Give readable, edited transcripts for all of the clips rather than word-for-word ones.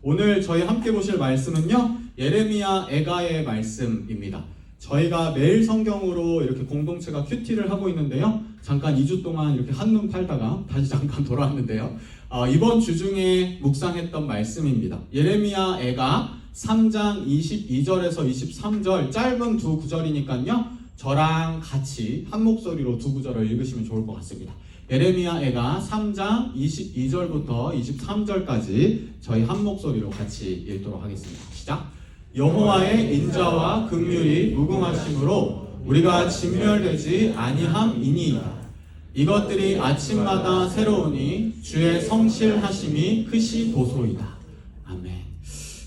오늘 저희 함께 보실 말씀은요, 예레미야 애가의 말씀입니다. 저희가 매일 성경으로 이렇게 공동체가 큐티를 하고 있는데요, 잠깐 2주 동안 이렇게 한눈 팔다가 다시 잠깐 돌아왔는데요, 이번 주 중에 묵상했던 말씀입니다. 예레미야 애가 3장 22절에서 23절 짧은 두 구절이니까요, 저랑 같이 한 목소리로 두 구절을 읽으시면 좋을 것 같습니다. 예레미야 애가 3장 22절부터 23절까지 저희 한 목소리로 같이 읽도록 하겠습니다. 시작! 여호와의 인자와 긍휼이 무궁하심으로 우리가 진멸되지 아니함이니이다. 이것들이 아침마다 새로우니 주의 성실하심이 크시도소이다. 아멘.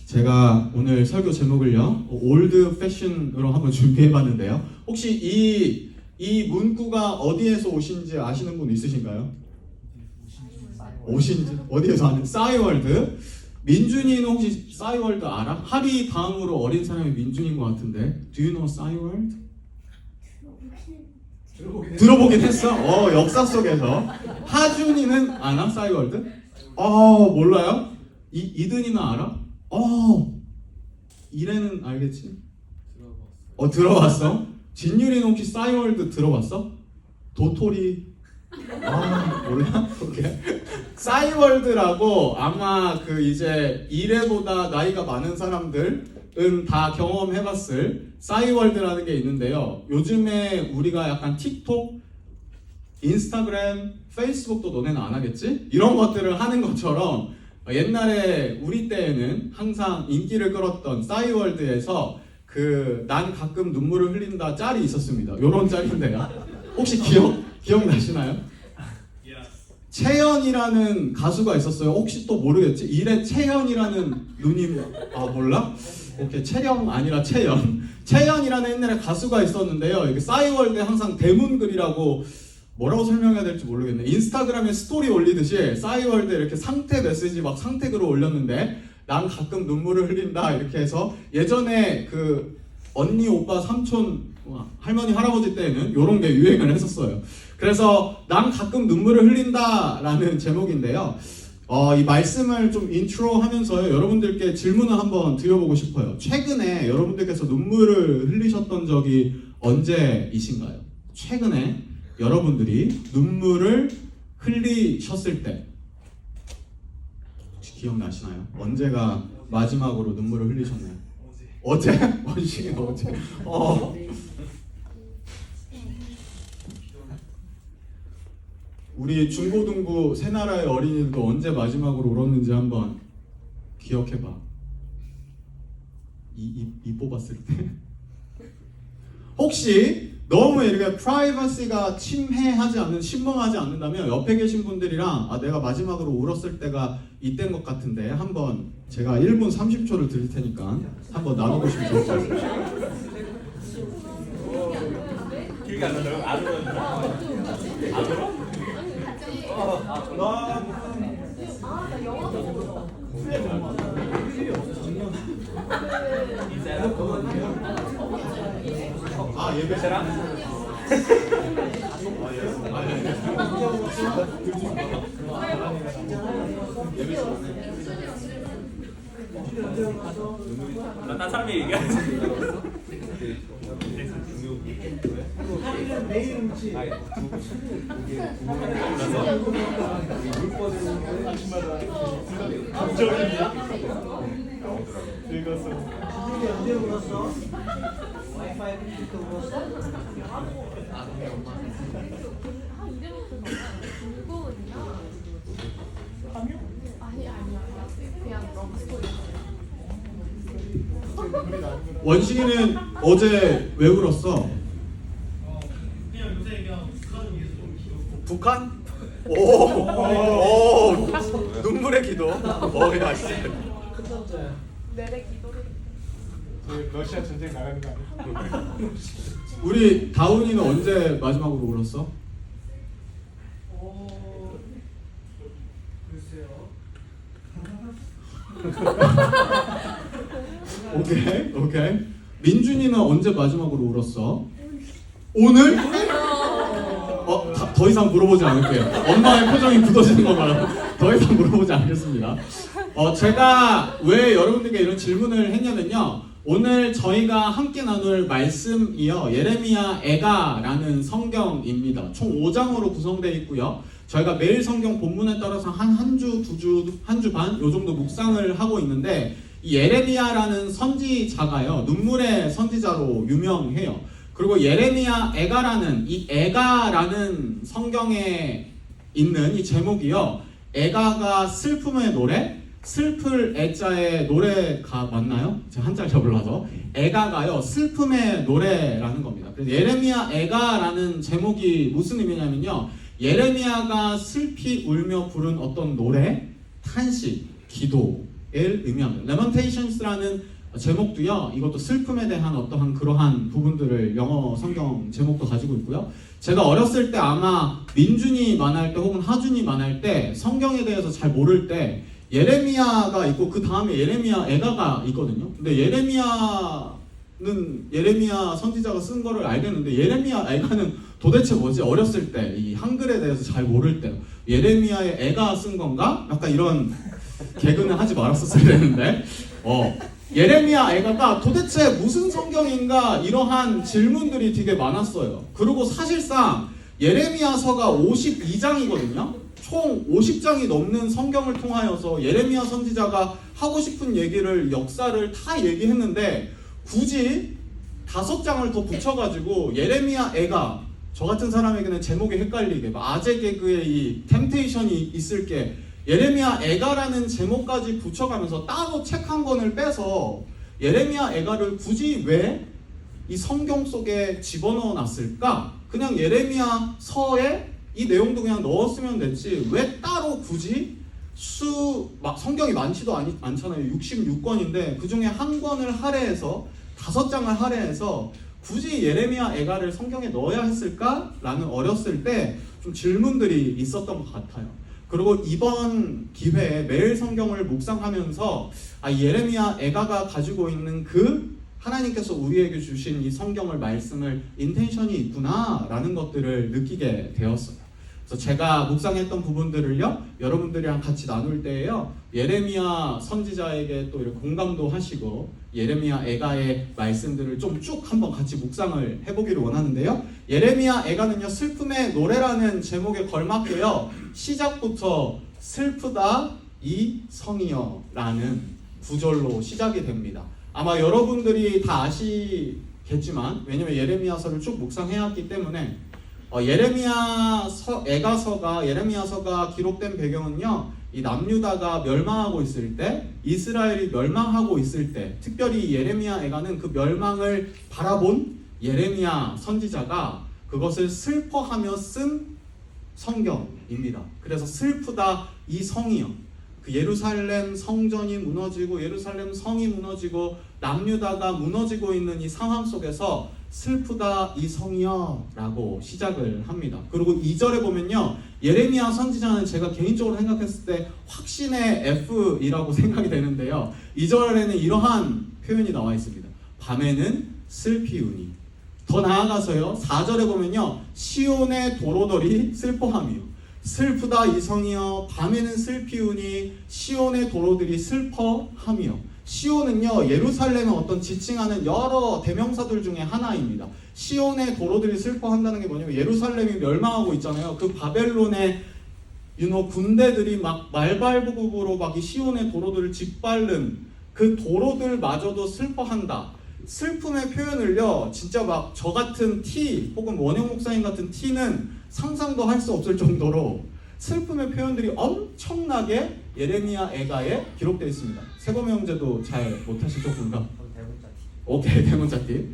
제가 오늘 설교 제목을요, 올드 패션으로 한번 준비해봤는데요, 혹시 이 문구가 어디에서 오신지 아시는 분 있으신가요? 오신지? 어디에서 아는? 싸이월드? 민준이는 혹시 싸이월드 알아? 하리 다음으로 어린 사람이 민준인 것 같은데. Do you know 싸이월드? 들어보긴 했어? 역사 속에서. 하준이는 아나? 싸이월드? 몰라요? 이든이는 알아? 이래는 알겠지? 들어봤어? 진유리는 혹시 싸이월드 들어봤어? 도토리? 몰라? 오케이. 싸이월드라고 아마 이제 이래보다 나이가 많은 사람들은 다 경험해봤을 싸이월드라는 게 있는데요, 요즘에 우리가 약간 틱톡, 인스타그램, 페이스북도 너네는 안 하겠지? 이런 것들을 하는 것처럼 옛날에 우리 때에는 항상 인기를 끌었던 싸이월드에서 난 가끔 눈물을 흘린다 짤이 있었습니다. 요런 짤인데요, 혹시 기억나시나요? 채연이라는 가수가 있었어요. 혹시 또 모르겠지? 이래 채연이라는 누님, 몰라? 오케이, 채령 아니라 채연. 채연이라는 옛날에 가수가 있었는데요, 이게 싸이월드에 항상 대문글이라고, 뭐라고 설명해야 될지 모르겠네. 인스타그램에 스토리 올리듯이 싸이월드에 이렇게 상태 메시지 막 상태글을 올렸는데, 난 가끔 눈물을 흘린다 이렇게 해서, 예전에 언니, 오빠, 삼촌, 할머니, 할아버지 때에는 이런 게 유행을 했었어요. 그래서 난 가끔 눈물을 흘린다 라는 제목인데요, 이 말씀을 좀 인트로 하면서 여러분들께 질문을 한번 드려보고 싶어요. 최근에 여러분들께서 눈물을 흘리셨던 적이 언제이신가요? 최근에 여러분들이 눈물을 흘리셨을 때 혹시 기억나시나요? 언제가 마지막으로 눈물을 흘리셨나요? 어제? 원식이 어제? 우리 중고등부 세 나라의 어린이들도 언제 마지막으로 울었는지 한번 기억해봐. 이 뽑았을 때. 혹시 너무 이렇게 프라이버시가 침범하지 않는다면 옆에 계신 분들이랑 내가 마지막으로 울었을 때가 이때인 것 같은데, 한번 제가 1분 30초를 드릴 테니까 한번 나눠보시면 좋을 것 같아요. 기억이 안 나요? 안 울어요? 나 영화도 보고 예배세랑? 딴 사람이 얘기하지. 언제 울었어? 와이파이 부터 울었어? 원식이는 어제 왜 울었어? 그냥 요새 그냥 북한을 위해서 좀 기도고. 북한? 눈물의 기도. 야, 씨. 큰 남자야. 내내 기도를. 러시아 전쟁 나가는 거 아니야? 우리 다운이는 언제 마지막으로 울었어? 글쎄요. 오케이. 민준이는 언제 마지막으로 울었어? 오늘? 더 이상 물어보지 않을게요. 엄마의 표정이 굳어지는 거 봐요. 더 이상 물어보지 않겠습니다. 제가 왜 여러분들께 이런 질문을 했냐면요. 오늘 저희가 함께 나눌 말씀이요. 예레미야 애가라는 성경입니다. 총 5장으로 구성되어 있고요. 저희가 매일 성경 본문에 따라서 한 주, 두 주, 한 주 반 요 정도 묵상을 하고 있는데 이 예레미야라는 선지자가요. 눈물의 선지자로 유명해요. 그리고 예레미야 애가라는 이 애가라는 성경에 있는 이 제목이요. 애가가 슬픔의 노래, 슬플 애자의 노래가 맞나요? 제가 한자를 잘 몰라서 애가가요 슬픔의 노래라는 겁니다. 그래서 예레미야 애가라는 제목이 무슨 의미냐면요. 예레미야가 슬피 울며 부른 어떤 노래, 탄식, 기도를 의미합니다. Lamentations라는 제목도요. 이것도 슬픔에 대한 어떠한 그러한 부분들을 영어 성경 제목도 가지고 있고요. 제가 어렸을 때 아마 민준이 만할 때 혹은 하준이 만할 때 성경에 대해서 잘 모를 때 예레미야가 있고 그 다음에 예레미야 애가가 있거든요. 근데 예레미야 선지자가 쓴 거를 알겠는데 예레미야 애가는 도대체 뭐지? 어렸을 때 이 한글에 대해서 잘 모를 때 예레미야의 애가 쓴 건가? 약간 이런 개그는 하지 말았었어야 되는데 예레미야 애가가 도대체 무슨 성경인가 이러한 질문들이 되게 많았어요. 그리고 사실상 예레미야서가 52장이거든요. 총 50장이 넘는 성경을 통하여서 예레미야 선지자가 하고 싶은 얘기를 역사를 다 얘기했는데 굳이 5장을 더 붙여가지고 예레미야 애가 저 같은 사람에게는 제목이 헷갈리게 아재 개그의 이 템테이션이 있을 게 예레미야 애가라는 제목까지 붙여가면서 따로 책 한 권을 빼서 예레미야 애가를 굳이 왜 이 성경 속에 집어넣어 놨을까? 그냥 예레미야 서에 이 내용도 그냥 넣었으면 됐지 왜 따로 굳이 성경이 많지도 않잖아요. 66권인데 그 중에 한 권을 할애해서 5장을 할애해서 굳이 예레미야 애가를 성경에 넣어야 했을까? 라는 어렸을 때 좀 질문들이 있었던 것 같아요. 그리고 이번 기회에 매일 성경을 묵상하면서 예레미야 애가가 가지고 있는 그 하나님께서 우리에게 주신 이 성경을 말씀을 인텐션이 있구나 라는 것들을 느끼게 되었어요. 그래서 제가 묵상했던 부분들을요 여러분들이랑 같이 나눌 때에요 예레미야 선지자에게 또 이렇게 공감도 하시고 예레미야 애가의 말씀들을 좀 쭉 한번 같이 묵상을 해보기를 원하는데요. 예레미야 애가는요 슬픔의 노래라는 제목에 걸맞게요 시작부터 슬프다 이 성이여 라는 구절로 시작이 됩니다. 아마 여러분들이 다 아시겠지만 왜냐면 예레미야서를 쭉 묵상해왔기 때문에 예레미야서가 기록된 배경은요 이 남유다가 멸망하고 있을 때 이스라엘이 멸망하고 있을 때 특별히 예레미야 애가는 그 멸망을 바라본 예레미야 선지자가 그것을 슬퍼하며 쓴 성경입니다. 그래서 슬프다 이 성이여 그 예루살렘 성전이 무너지고 예루살렘 성이 무너지고 남유다가 무너지고 있는 이 상황 속에서 슬프다 이 성이여 라고 시작을 합니다. 그리고 2절에 보면요 예레미야 선지자는 제가 개인적으로 생각했을 때 확신의 F이라고 생각이 되는데요 2절에는 이러한 표현이 나와 있습니다. 밤에는 슬피우니 더 나아가서요 4절에 보면요 시온의 도로들이 슬퍼하며 슬프다 이 성이여 밤에는 슬피우니 시온의 도로들이 슬퍼하며 시온은요 예루살렘을 어떤 지칭하는 여러 대명사들 중에 하나입니다. 시온의 도로들이 슬퍼한다는 게 뭐냐면 예루살렘이 멸망하고 있잖아요. 그 바벨론의 군대들이 막 말발굽으로 막 이 시온의 도로들을 짓밟는 그 도로들마저도 슬퍼한다. 슬픔의 표현을요 진짜 막 저 같은 T 혹은 원영 목사님 같은 T는 상상도 할 수 없을 정도로 슬픔의 표현들이 엄청나게 예레미야 애가에 기록되어 있습니다. 세범 형제도 잘 못하실 조금가? 오케이 대문자티.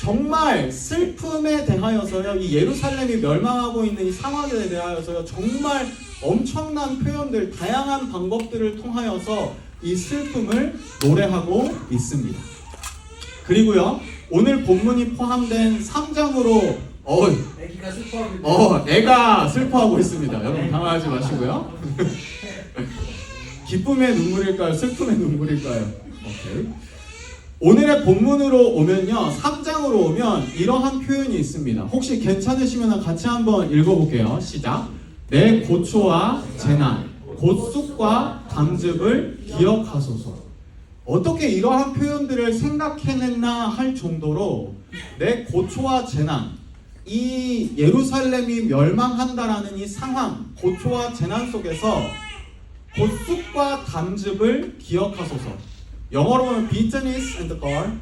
정말 슬픔에 대하여서요 이 예루살렘이 멸망하고 있는 이 상황에 대하여서요 정말 엄청난 표현들 다양한 방법들을 통하여서 이 슬픔을 노래하고 있습니다. 그리고요 오늘 본문이 포함된 3장으로 애기가 슬퍼하고 있네. 애가 슬퍼하고 있습니다. 여러분 당황하지 마시고요. 기쁨의 눈물일까요? 슬픔의 눈물일까요? 오케이. 오늘의 본문으로 오면요 3장으로 오면 이러한 표현이 있습니다. 혹시 괜찮으시면 같이 한번 읽어볼게요. 시작. 내 고초와 재난 곧쑥과 담즙을 기억하소서. 어떻게 이러한 표현들을 생각해냈나 할 정도로 내 고초와 재난, 이 예루살렘이 멸망한다라는 이 상황, 고초와 재난 속에서 곧쑥과 담즙을 기억하소서. 영어로 보면 bitterness and gall.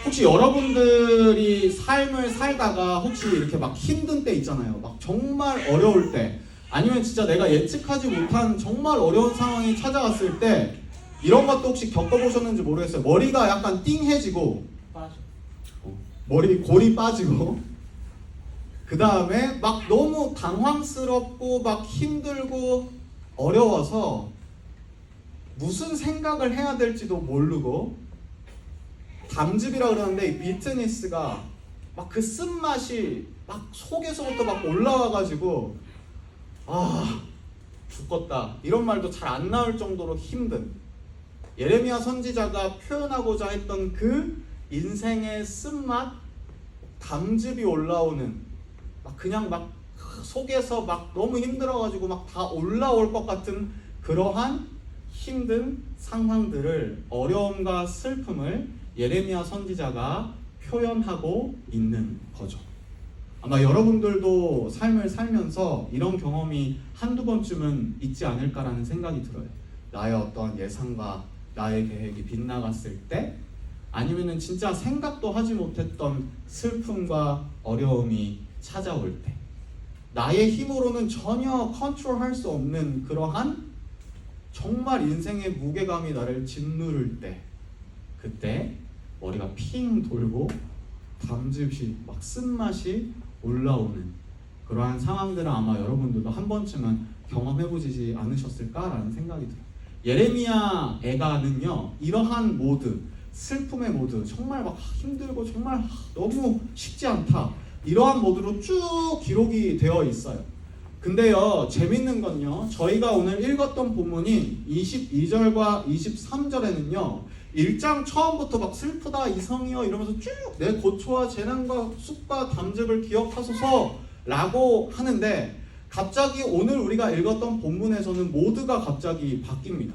혹시 여러분들이 삶을 살다가 혹시 이렇게 막 힘든 때 있잖아요. 막 정말 어려울 때, 아니면 진짜 내가 예측하지 못한 정말 어려운 상황이 찾아왔을 때 이런 것도 혹시 겪어보셨는지 모르겠어요. 머리가 약간 띵해지고 머리 골이 빠지고 그 다음에 막 너무 당황스럽고 막 힘들고 어려워서 무슨 생각을 해야 될지도 모르고, 담즙이라 그러는데 이 비트니스가 막 그 쓴맛이 막 속에서부터 막 올라와가지고 아 죽겠다 이런 말도 잘 안 나올 정도로 힘든, 예레미야 선지자가 표현하고자 했던 그 인생의 쓴맛, 담즙이 올라오는, 막 그냥 막 속에서 막 너무 힘들어가지고 막 다 올라올 것 같은 그러한 힘든 상황들을, 어려움과 슬픔을 예레미야 선지자가 표현하고 있는 거죠. 아마 여러분들도 삶을 살면서 이런 경험이 한두 번쯤은 있지 않을까라는 생각이 들어요. 나의 어떤 예상과 나의 계획이 빗나갔을 때, 아니면은 진짜 생각도 하지 못했던 슬픔과 어려움이 찾아올 때, 나의 힘으로는 전혀 컨트롤할 수 없는 그러한 정말 인생의 무게감이 나를 짓누를 때, 그때 머리가 핑 돌고 담즙이 막 쓴맛이 올라오는 그러한 상황들을 아마 여러분들도 한 번쯤은 경험해보지 않으셨을까라는 생각이 들어요. 예레미야 애가는요, 이러한 모드, 슬픔의 모드, 정말 막 힘들고 정말 너무 쉽지 않다, 이러한 모드로 쭉 기록이 되어 있어요. 근데요, 재밌는 건요, 저희가 오늘 읽었던 본문인 22절과 23절에는요 1장 처음부터 막 슬프다 이성이여 이러면서 쭉 내 고초와 재난과 쑥과 담즙을 기억하소서 라고 하는데, 갑자기 오늘 우리가 읽었던 본문에서는 모드가 갑자기 바뀝니다.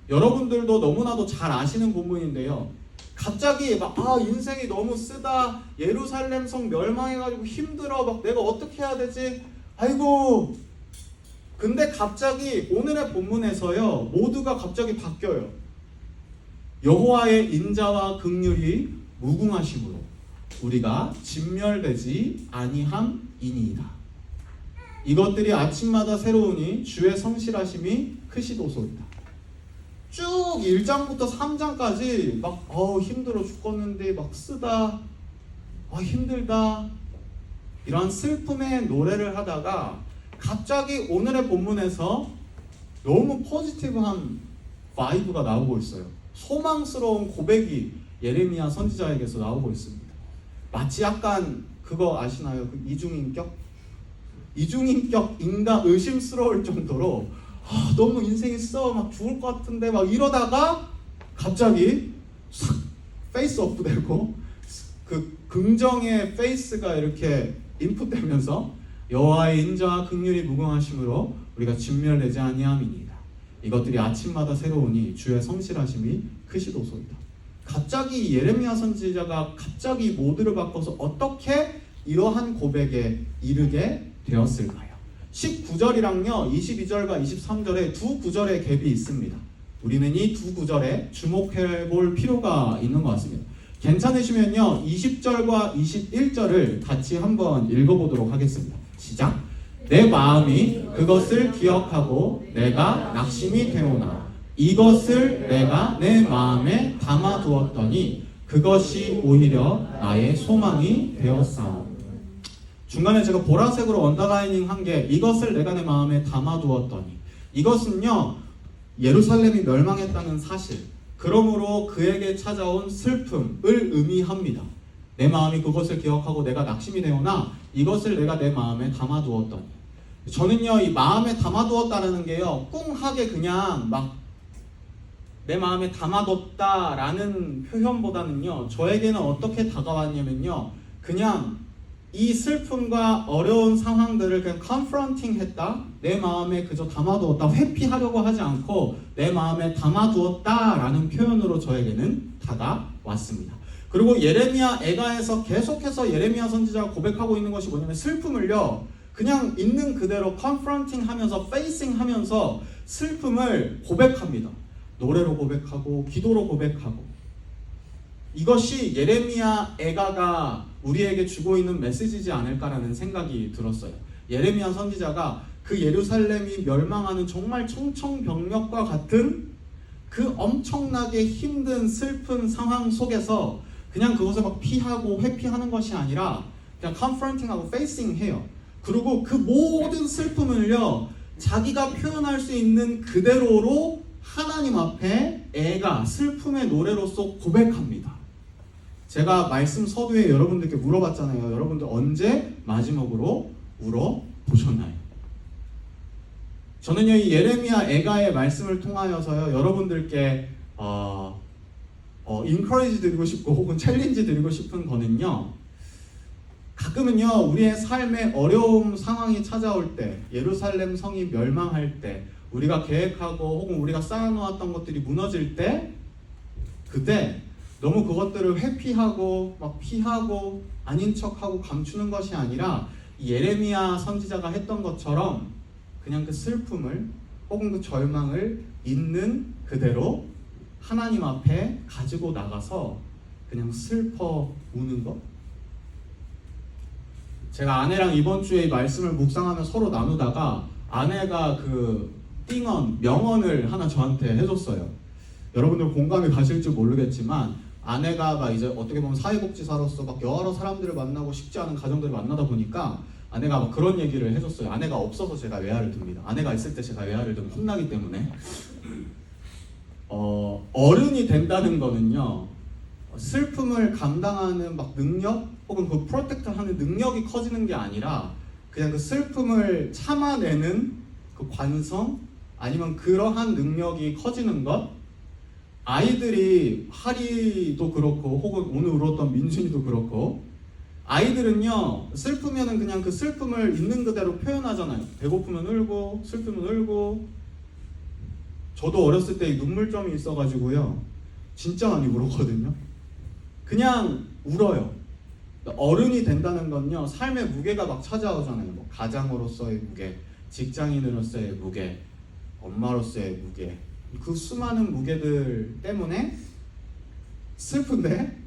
여러분들도 너무나도 잘 아시는 본문인데요, 갑자기 막 인생이 너무 쓰다, 예루살렘 성 멸망해가지고 힘들어, 막 내가 어떻게 해야 되지, 아이고. 근데 갑자기 오늘의 본문에서요 모두가 갑자기 바뀌어요. 여호와의 인자와 긍휼이 무궁하심으로 우리가 진멸되지 아니함이니이다. 이것들이 아침마다 새로우니 주의 성실하심이 크시도소이다. 쭉 1장부터 3장까지 막 힘들어 죽겠는데 막 쓰다, 힘들다, 이런 슬픔의 노래를 하다가 갑자기 오늘의 본문에서 너무 포지티브한 바이브가 나오고 있어요. 소망스러운 고백이 예레미야 선지자에게서 나오고 있습니다. 마치 약간 그거 아시나요? 그 이중인격? 이중인격 인간 의심스러울 정도로 너무 인생이 써, 막 죽을 것 같은데 막 이러다가 갑자기 싹 페이스 업되고 그 긍정의 페이스가 이렇게 인풋되면서 여호와의 인자와 긍휼이 무궁하심으로 우리가 진멸되지 아니함이니이다. 이것들이 아침마다 새로우니 주의 성실하심이 크시도소이다. 갑자기 예레미야 선지자가 갑자기 모드를 바꿔서 어떻게 이러한 고백에 이르게 되었을까요? 19절이랑요 22절과 23절에 두 구절의 갭이 있습니다. 우리는 이 두 구절에 주목해 볼 필요가 있는 것 같습니다. 괜찮으시면요 20절과 21절을 같이 한번 읽어보도록 하겠습니다. 시작! 내 마음이 그것을 기억하고 내가 낙심이 되오나 이것을 내가 내 마음에 담아두었더니 그것이 오히려 나의 소망이 되었사오. 중간에 제가 보라색으로 언더라이닝 한 게 이것을 내가 내 마음에 담아두었더니, 이것은요 예루살렘이 멸망했다는 사실, 그러므로 그에게 찾아온 슬픔을 의미합니다. 내 마음이 그것을 기억하고 내가 낙심이 되오나 이것을 내가 내 마음에 담아두었더니, 저는요 이 마음에 담아두었다라는 게요 꿍하게 그냥 막 내 마음에 담아뒀다라는 표현보다는요 저에게는 어떻게 다가왔냐면요 그냥 이 슬픔과 어려운 상황들을 그냥 confronting 했다. 내 마음에 그저 담아두었다. 회피하려고 하지 않고 내 마음에 담아두었다라는 표현으로 저에게는 다가왔습니다. 그리고 예레미야 애가에서 계속해서 예레미야 선지자가 고백하고 있는 것이 뭐냐면 슬픔을요. 그냥 있는 그대로 confronting 하면서 facing 하면서 슬픔을 고백합니다. 노래로 고백하고 기도로 고백하고 이것이 예레미야 애가가 우리에게 주고 있는 메시지지 않을까라는 생각이 들었어요. 예레미야 선지자가 그 예루살렘이 멸망하는 정말 청천벽력과 같은 그 엄청나게 힘든 슬픈 상황 속에서 그냥 그것을 막 피하고 회피하는 것이 아니라 그냥 confronting하고 facing 해요. 그리고 그 모든 슬픔을요 자기가 표현할 수 있는 그대로로 하나님 앞에 애가 슬픔의 노래로서 고백합니다. 제가 말씀 서두에 여러분들께 물어봤잖아요. 여러분들 언제 마지막으로 울어보셨나요? 저는요 이 예레미야 애가의 말씀을 통하여서요 여러분들께 인커리지 드리고 싶고 혹은 챌린지 드리고 싶은 거는요 가끔은요 우리의 삶에 어려움 상황이 찾아올 때 예루살렘 성이 멸망할 때 우리가 계획하고 혹은 우리가 쌓아놓았던 것들이 무너질 때 그때 너무 그것들을 회피하고 막 피하고 아닌 척하고 감추는 것이 아니라 예레미야 선지자가 했던 것처럼 그냥 그 슬픔을 혹은 그 절망을 있는 그대로 하나님 앞에 가지고 나가서 그냥 슬퍼 우는 것. 제가 아내랑 이번 주에 이 말씀을 묵상하며 서로 나누다가 아내가 그 명언을 하나 저한테 해줬어요. 여러분들 공감이 가실지 모르겠지만 아내가 막 이제 어떻게 보면 사회복지사로서 막 여러 사람들을 만나고 쉽지 않은 가정들을 만나다 보니까 아내가 막 그런 얘기를 해줬어요. 아내가 없어서 제가 외아를 둡니다. 아내가 있을 때 제가 외아를 두면 혼나기 때문에 어른이 된다는 거는요 슬픔을 감당하는 막 능력 혹은 그 프로텍트하는 능력이 커지는 게 아니라 그냥 그 슬픔을 참아내는 그 관성 아니면 그러한 능력이 커지는 것. 아이들이 하리도 그렇고 혹은 오늘 울었던 민준이도 그렇고 아이들은요 슬프면은 그냥 그 슬픔을 있는 그대로 표현하잖아요. 배고프면 울고 슬프면 울고. 저도 어렸을 때 눈물점이 있어가지고요 진짜 많이 울었거든요. 그냥 울어요. 어른이 된다는 건요 삶의 무게가 막 찾아오잖아요. 뭐 가장으로서의 무게, 직장인으로서의 무게, 엄마로서의 무게, 그 수많은 무게들 때문에 슬픈데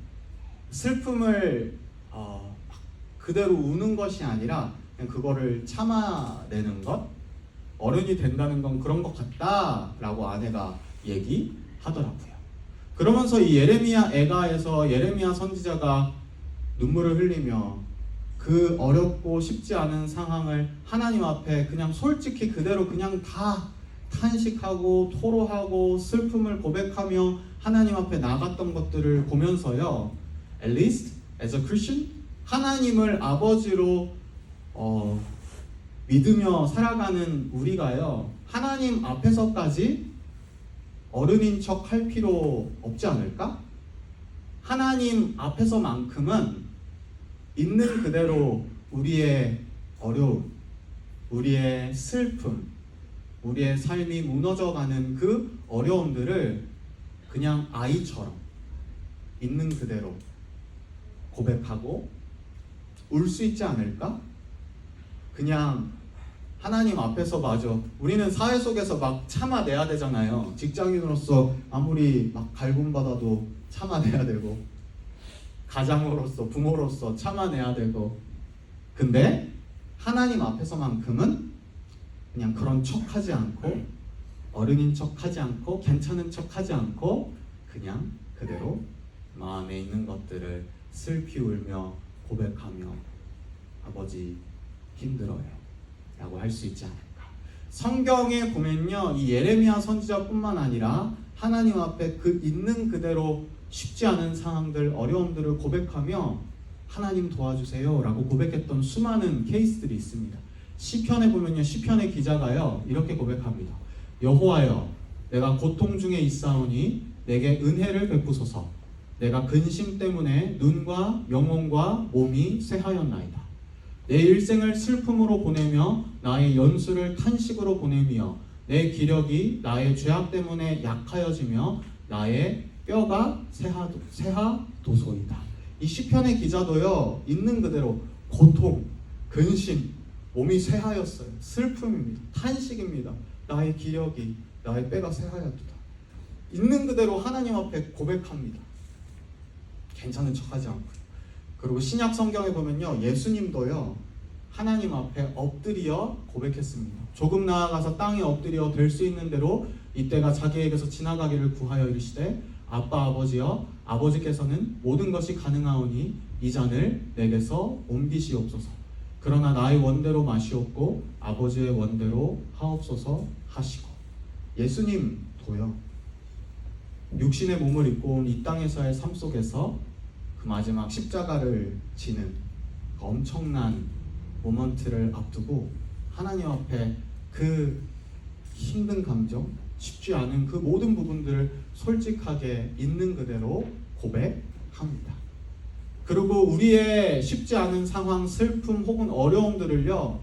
슬픔을 그대로 우는 것이 아니라 그냥 그거를 참아내는 것. 어른이 된다는 건 그런 것 같다라고 아내가 얘기하더라고요. 그러면서 이 예레미야 애가에서 예레미야 선지자가 눈물을 흘리며 그 어렵고 쉽지 않은 상황을 하나님 앞에 그냥 솔직히 그대로 그냥 다 탄식하고 토로하고 슬픔을 고백하며 하나님 앞에 나갔던 것들을 보면서요 at least as a Christian 하나님을 아버지로 믿으며 살아가는 우리가요 하나님 앞에서까지 어른인 척 할 필요 없지 않을까? 하나님 앞에서만큼은 있는 그대로 우리의 어려움, 우리의 슬픔, 우리의 삶이 무너져가는 그 어려움들을 그냥 아이처럼 있는 그대로 고백하고 울 수 있지 않을까? 그냥 하나님 앞에서 마저 우리는 사회 속에서 막 참아내야 되잖아요. 직장인으로서 아무리 막 갈굼받아도 참아내야 되고 가장으로서 부모로서 참아내야 되고 근데 하나님 앞에서만큼은 그냥 그런 척하지 않고 어른인 척하지 않고 괜찮은 척하지 않고 그냥 그대로 마음에 있는 것들을 슬피 울며 고백하며 아버지 힘들어요 라고 할 수 있지 않을까. 성경에 보면요 이 예레미야 선지자뿐만 아니라 하나님 앞에 그 있는 그대로 쉽지 않은 상황들 어려움들을 고백하며 하나님 도와주세요 라고 고백했던 수많은 케이스들이 있습니다. 시편에 보면요 시편의 기자가요 이렇게 고백합니다. 여호와여 내가 고통 중에 있사오니 내게 은혜를 베푸소서. 내가 근심 때문에 눈과 영혼과 몸이 쇠하였나이다. 내 일생을 슬픔으로 보내며 나의 연수를 탄식으로 보내며 내 기력이 나의 죄악 때문에 약하여지며 나의 뼈가 새하도소이다. 이 시편의 기자도요, 있는 그대로 고통, 근심, 몸이 쇠하였어요. 슬픔입니다. 탄식입니다. 나의 기력이 나의 뼈가 쇠하였도다. 있는 그대로 하나님 앞에 고백합니다. 괜찮은 척하지 않고요. 그리고 신약 성경에 보면요, 예수님도요 하나님 앞에 엎드려 고백했습니다. 조금 나아가서 땅에 엎드려 될 수 있는 대로 이때가 자기에게서 지나가기를 구하여 이르시되 아빠 아버지여 아버지께서는 모든 것이 가능하오니 이 잔을 내게서 옮기시옵소서. 그러나 나의 원대로 마시옵고 아버지의 원대로 하옵소서 하시고. 예수님도요 육신의 몸을 입고 온 이 땅에서의 삶 속에서 그 마지막 십자가를 지는 그 엄청난 모먼트를 앞두고 하나님 앞에 그 힘든 감정, 쉽지 않은 그 모든 부분들을 솔직하게 있는 그대로 고백합니다. 그리고 우리의 쉽지 않은 상황, 슬픔 혹은 어려움들을요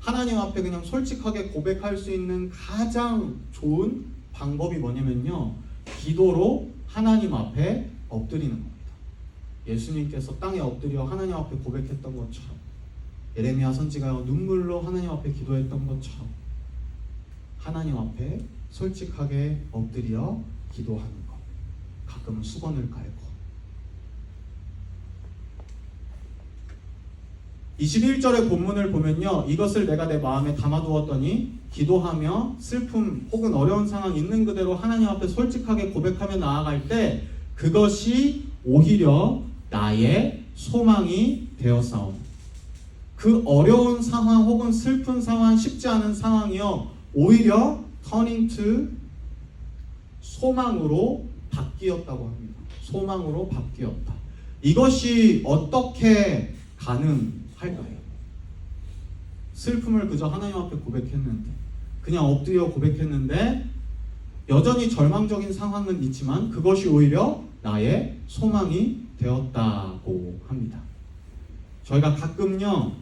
하나님 앞에 그냥 솔직하게 고백할 수 있는 가장 좋은 방법이 뭐냐면요, 기도로 하나님 앞에 엎드리는 겁니다. 예수님께서 땅에 엎드려 하나님 앞에 고백했던 것처럼, 예레미야 선지가 눈물로 하나님 앞에 기도했던 것처럼 하나님 앞에 솔직하게 엎드려 기도하는 것. 가끔은 수건을 깔고. 21절의 본문을 보면요, 이것을 내가 내 마음에 담아두었더니 기도하며 슬픔 혹은 어려운 상황 있는 그대로 하나님 앞에 솔직하게 고백하며 나아갈 때 그것이 오히려 나의 소망이 되었사오니. 그 어려운 상황 혹은 슬픈 상황, 쉽지 않은 상황이요 오히려 turning to 소망으로 바뀌었다고 합니다. 소망으로 바뀌었다. 이것이 어떻게 가능할까요? 슬픔을 그저 하나님 앞에 고백했는데, 그냥 엎드려 고백했는데 여전히 절망적인 상황은 있지만 그것이 오히려 나의 소망이 되었다고 합니다. 저희가 가끔요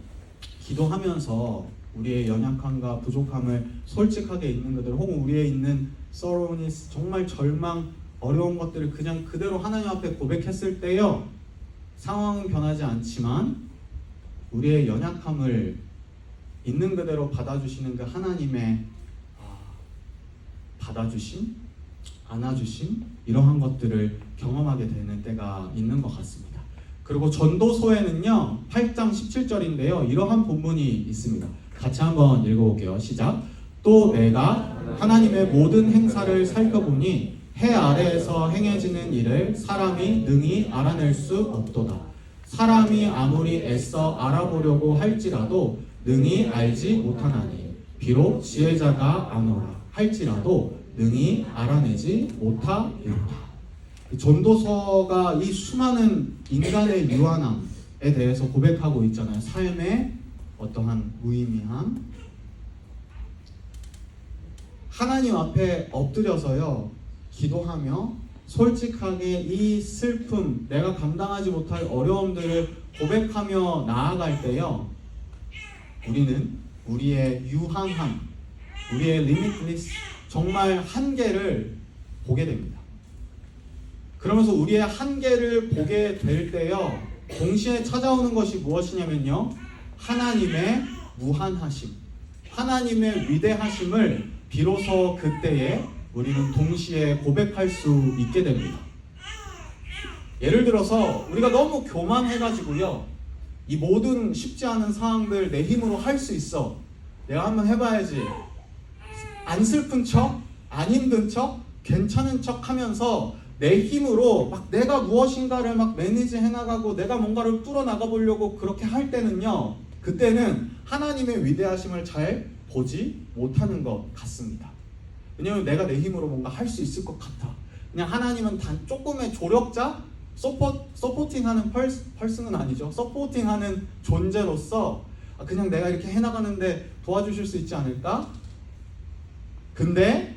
기도하면서 우리의 연약함과 부족함을 솔직하게 있는 그대로 혹은 우리에 있는 sorrowness, 정말 절망, 어려운 것들을 그냥 그대로 하나님 앞에 고백했을 때요 상황은 변하지 않지만 우리의 연약함을 있는 그대로 받아주시는 그 하나님의 받아주심, 안아주심, 이러한 것들을 경험하게 되는 때가 있는 것 같습니다. 그리고 전도서에는요 8장 17절인데요 이러한 본문이 있습니다. 같이 한번 읽어볼게요. 시작. 또 내가 하나님의 모든 행사를 살펴보니 해 아래에서 행해지는 일을 사람이 능히 알아낼 수 없도다. 사람이 아무리 애써 알아보려고 할지라도 능히 알지 못하나니 비록 지혜자가 아노라 할지라도 능히 알아내지 못하리로다. 전도서가 이 수많은 인간의 유한함에 대해서 고백하고 있잖아요. 삶의 어떠한 무의미함. 하나님 앞에 엎드려서요 기도하며 솔직하게 이 슬픔, 내가 감당하지 못할 어려움들을 고백하며 나아갈 때요 우리는 우리의 유한함, 우리의 limitless, 정말 한계를 보게 됩니다. 그러면서 우리의 한계를 보게 될 때요 동시에 찾아오는 것이 무엇이냐면요 하나님의 무한하심, 하나님의 위대하심을 비로소 그때에 우리는 동시에 고백할 수 있게 됩니다. 예를 들어서 우리가 너무 교만해가지고요 이 모든 쉽지 않은 상황들 내 힘으로 할 수 있어, 내가 한번 해봐야지, 안 슬픈 척, 안 힘든 척, 괜찮은 척 하면서 내 힘으로 막 내가 무엇인가를 막 매니지 해나가고 내가 뭔가를 뚫어나가 보려고 그렇게 할 때는요 그때는 하나님의 위대하심을 잘 보지 못하는 것 같습니다. 왜냐하면 내가 내 힘으로 뭔가 할 수 있을 것 같아. 그냥 하나님은 단 조금의 조력자, 서포팅하는 펄슨은 아니죠. 서포팅하는 존재로서 그냥 내가 이렇게 해나가는데 도와주실 수 있지 않을까? 근데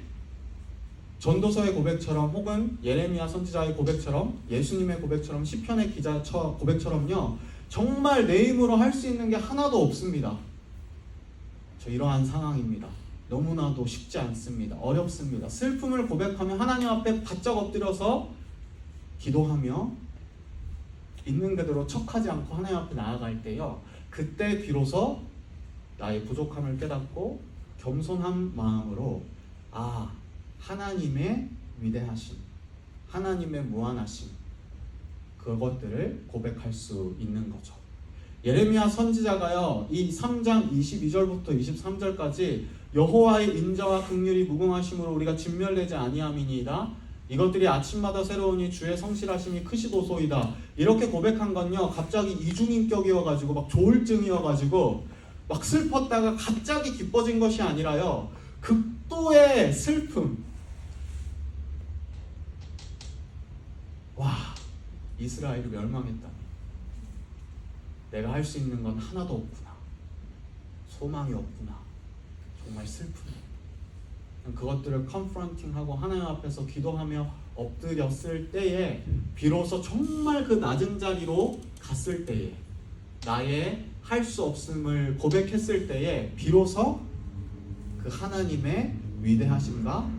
전도서의 고백처럼 혹은 예레미야 선지자의 고백처럼 예수님의 고백처럼 시편의 기자 고백처럼요 정말 내 힘으로 할 수 있는 게 하나도 없습니다. 저 이러한 상황입니다. 너무나도 쉽지 않습니다. 어렵습니다. 슬픔을 고백하며 하나님 앞에 바짝 엎드려서 기도하며 있는 그대로 척하지 않고 하나님 앞에 나아갈 때요, 그때 비로소 나의 부족함을 깨닫고 겸손한 마음으로 하나님의 위대하심, 하나님의 무한하심, 그것들을 고백할 수 있는 거죠. 예레미야 선지자가요, 이 3장 22절부터 23절까지 여호와의 인자와 긍휼이 무궁하심으로 우리가 진멸되지 아니함이니이다. 이것들이 아침마다 새로우니 주의 성실하심이 크시도소이다. 이렇게 고백한 건요, 갑자기 이중인격이어가지고 막 조울증이어가지고 막 슬펐다가 갑자기 기뻐진 것이 아니라요, 극도의 슬픔. 와, 이스라엘이 멸망했다니. 내가 할 수 있는 건 하나도 없구나. 소망이 없구나. 정말 슬프네. 그것들을 컨프런팅하고 하나님 앞에서 기도하며 엎드렸을 때에 비로소 정말 그 낮은 자리로 갔을 때에, 나의 할 수 없음을 고백했을 때에 비로소 그 하나님의 위대하심과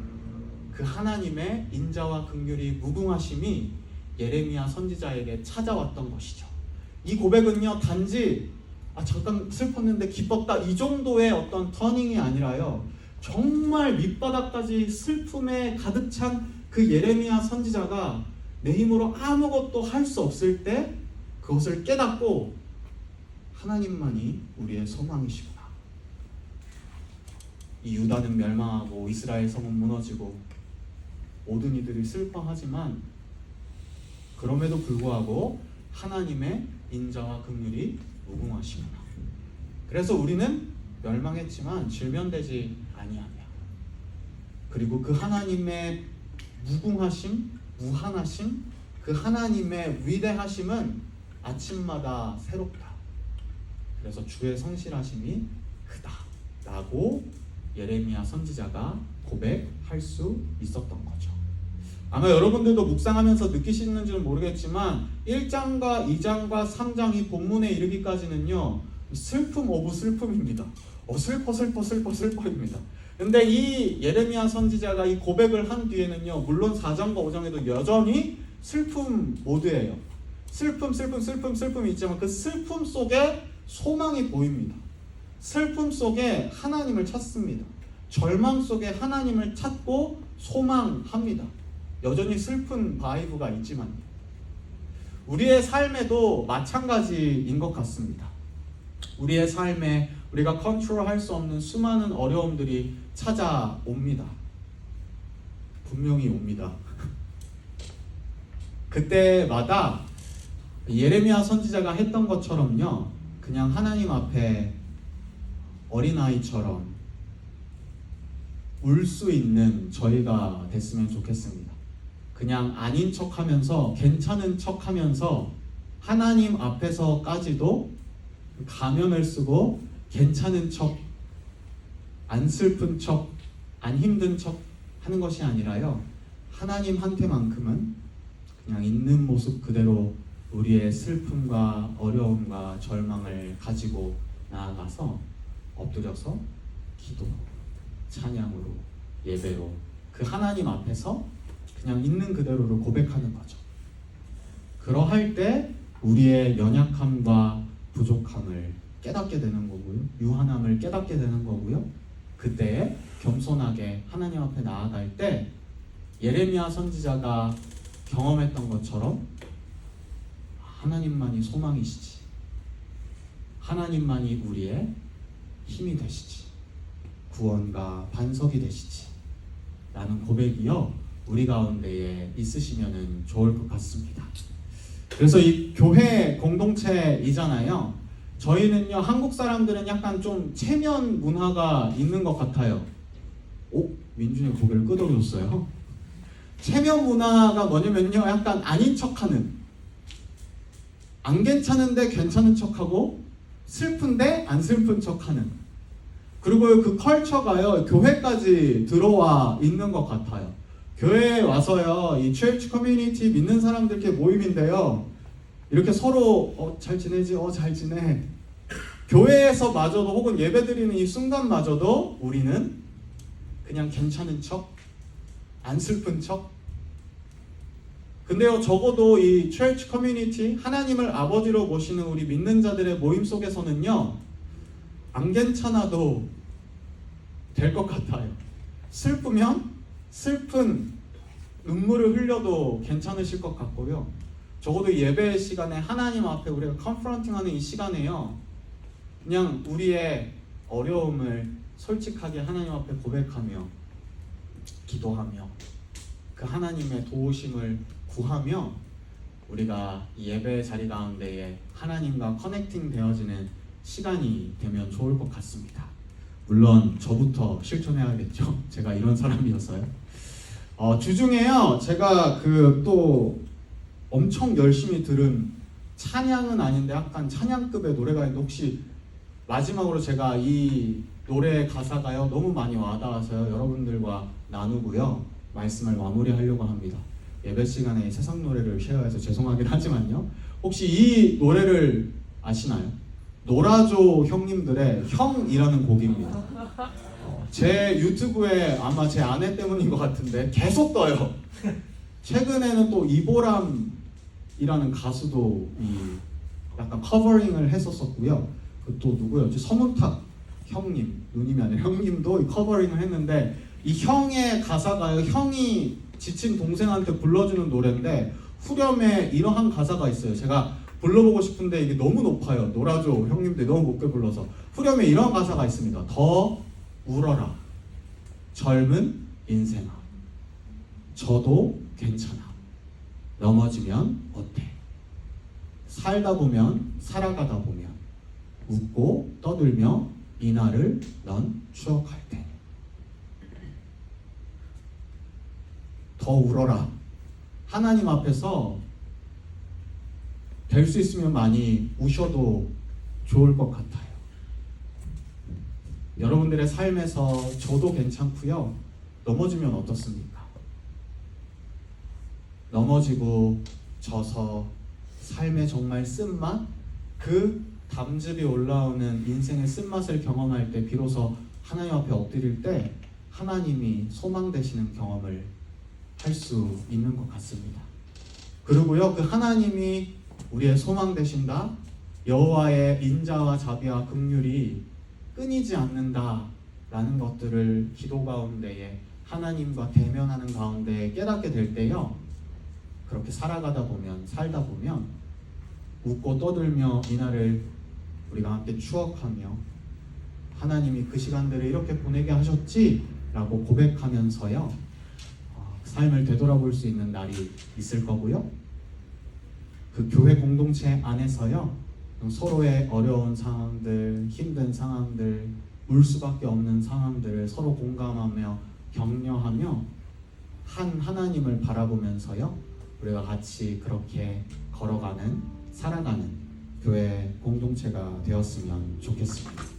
그 하나님의 인자와 긍휼이 무궁하심이 예레미야 선지자에게 찾아왔던 것이죠. 이 고백은요, 단지 잠깐 슬펐는데 기뻤다 이 정도의 어떤 터닝이 아니라요, 정말 밑바닥까지 슬픔에 가득 찬 그 예레미야 선지자가 내 힘으로 아무것도 할 수 없을 때 그것을 깨닫고 하나님만이 우리의 소망이시구나. 이 유다는 멸망하고 이스라엘 성은 무너지고 모든 이들이 슬퍼하지만 그럼에도 불구하고 하나님의 인자와 긍휼이 무궁하시구나. 그래서 우리는 멸망했지만 질면되지 아니하며, 그리고 그 하나님의 무궁하심, 무한하심, 그 하나님의 위대하심은 아침마다 새롭다. 그래서 주의 성실하심이 크다 라고 예레미야 선지자가 고백할 수 있었던 거죠. 아마 여러분들도 묵상하면서 느끼시는지는 모르겠지만 1장과 2장과 3장이 본문에 이르기까지는요, 슬픔 오브 슬픔입니다. 슬퍼입니다. 근데 이 예레미야 선지자가 이 고백을 한 뒤에는요, 물론 4장과 5장에도 여전히 슬픔 모드예요. 슬픔이 있지만 그 슬픔 속에 소망이 보입니다. 슬픔 속에 하나님을 찾습니다. 절망 속에 하나님을 찾고 소망합니다. 여전히 슬픈 바이브가 있지만 우리의 삶에도 마찬가지인 것 같습니다. 우리의 삶에 우리가 컨트롤할 수 없는 수많은 어려움들이 찾아옵니다. 분명히 옵니다. 그때마다 예레미야 선지자가 했던 것처럼요, 그냥 하나님 앞에 어린아이처럼 울 수 있는 저희가 됐으면 좋겠습니다. 그냥 아닌 척하면서, 괜찮은 척하면서 하나님 앞에서까지도 가면을 쓰고 괜찮은 척, 안 슬픈 척, 안 힘든 척 하는 것이 아니라요, 하나님한테만큼은 그냥 있는 모습 그대로 우리의 슬픔과 어려움과 절망을 가지고 나아가서 엎드려서 기도, 찬양으로, 예배로 그 하나님 앞에서 그냥 있는 그대로를 고백하는 거죠. 그러할 때 우리의 연약함과 부족함을 깨닫게 되는 거고요, 유한함을 깨닫게 되는 거고요, 그때 겸손하게 하나님 앞에 나아갈 때 예레미야 선지자가 경험했던 것처럼 하나님만이 소망이시지, 하나님만이 우리의 힘이 되시지, 구원과 반석이 되시지 라는 고백이요, 우리 가운데에 있으시면 좋을 것 같습니다. 그래서 이 교회 공동체이잖아요. 저희는요, 한국 사람들은 약간 좀 체면 문화가 있는 것 같아요. 민준이 고개를 끄덕여줬어요. 체면 문화가 뭐냐면요, 약간 아닌 척하는, 안 괜찮은데 괜찮은 척하고 슬픈데 안 슬픈 척하는, 그리고 그 컬처가요, 교회까지 들어와 있는 것 같아요. 교회에 와서요, 이 church community 믿는 사람들끼리 모임인데요, 이렇게 서로 잘 지내지? 잘 지내. 교회에서마저도 혹은 예배드리는 이 순간마저도 우리는 그냥 괜찮은 척, 안 슬픈 척. 근데요, 적어도 이 church community, 하나님을 아버지로 모시는 우리 믿는 자들의 모임 속에서는요, 안 괜찮아도 될 것 같아요. 슬프면 슬픈 눈물을 흘려도 괜찮으실 것 같고요. 적어도 예배 시간에 하나님 앞에 우리가 컨프런팅하는 이 시간에요, 그냥 우리의 어려움을 솔직하게 하나님 앞에 고백하며 기도하며 그 하나님의 도우심을 구하며 우리가 이 예배 자리 가운데에 하나님과 커넥팅 되어지는 시간이 되면 좋을 것 같습니다. 물론 저부터 실천해야겠죠. 제가 이런 사람이어서요. 주중에요, 제가 또 엄청 열심히 들은 찬양은 아닌데 약간 찬양급의 노래가 있는데, 혹시 마지막으로 제가 이 노래 가사가요 너무 많이 와닿아서요 여러분들과 나누고요 말씀을 마무리하려고 합니다. 예배 시간에 세상 노래를 쉐어해서 죄송하긴 하지만요, 혹시 이 노래를 아시나요? 노라조 형님들의 형이라는 곡입니다. 제 유튜브에 아마 제 아내 때문인 것 같은데 계속 떠요. 최근에는 또 이보람이라는 가수도 약간 커버링을 했었고요. 또 누구였지? 서문탁 형님, 누님이 아니라 형님도 커버링을 했는데, 이 형의 가사가요, 형이 지친 동생한테 불러주는 노래인데 후렴에 이러한 가사가 있어요. 제가 불러보고 싶은데 이게 너무 높아요. 노라조 형님들이 너무 높게 불러서. 후렴에 이런 가사가 있습니다. 더 울어라 젊은 인생아, 저도 괜찮아, 넘어지면 어때, 살다 보면 살아가다 보면 웃고 떠들며 이날을 넌 추억할 테니. 더 울어라. 하나님 앞에서 될 수 있으면 많이 우셔도 좋을 것 같아요. 여러분들의 삶에서 저도 괜찮고요, 넘어지면 어떻습니까? 넘어지고 져서 삶의 정말 쓴맛, 그 담즙이 올라오는 인생의 쓴맛을 경험할 때 비로소 하나님 앞에 엎드릴 때 하나님이 소망 되시는 경험을 할 수 있는 것 같습니다. 그리고요, 그 하나님이 우리의 소망 되신다, 여호와의 인자와 자비와 긍휼이 끊이지 않는다 라는 것들을 기도 가운데에 하나님과 대면하는 가운데 깨닫게 될 때요, 그렇게 살아가다 보면, 살다 보면 웃고 떠들며 이날을 우리가 함께 추억하며 하나님이 그 시간들을 이렇게 보내게 하셨지 라고 고백하면서요 삶을 되돌아볼 수 있는 날이 있을 거고요, 그 교회 공동체 안에서요 서로의 어려운 상황들, 힘든 상황들, 울 수밖에 없는 상황들을 서로 공감하며 격려하며 한 하나님을 바라보면서요 우리가 같이 그렇게 걸어가는, 살아가는 교회 공동체가 되었으면 좋겠습니다.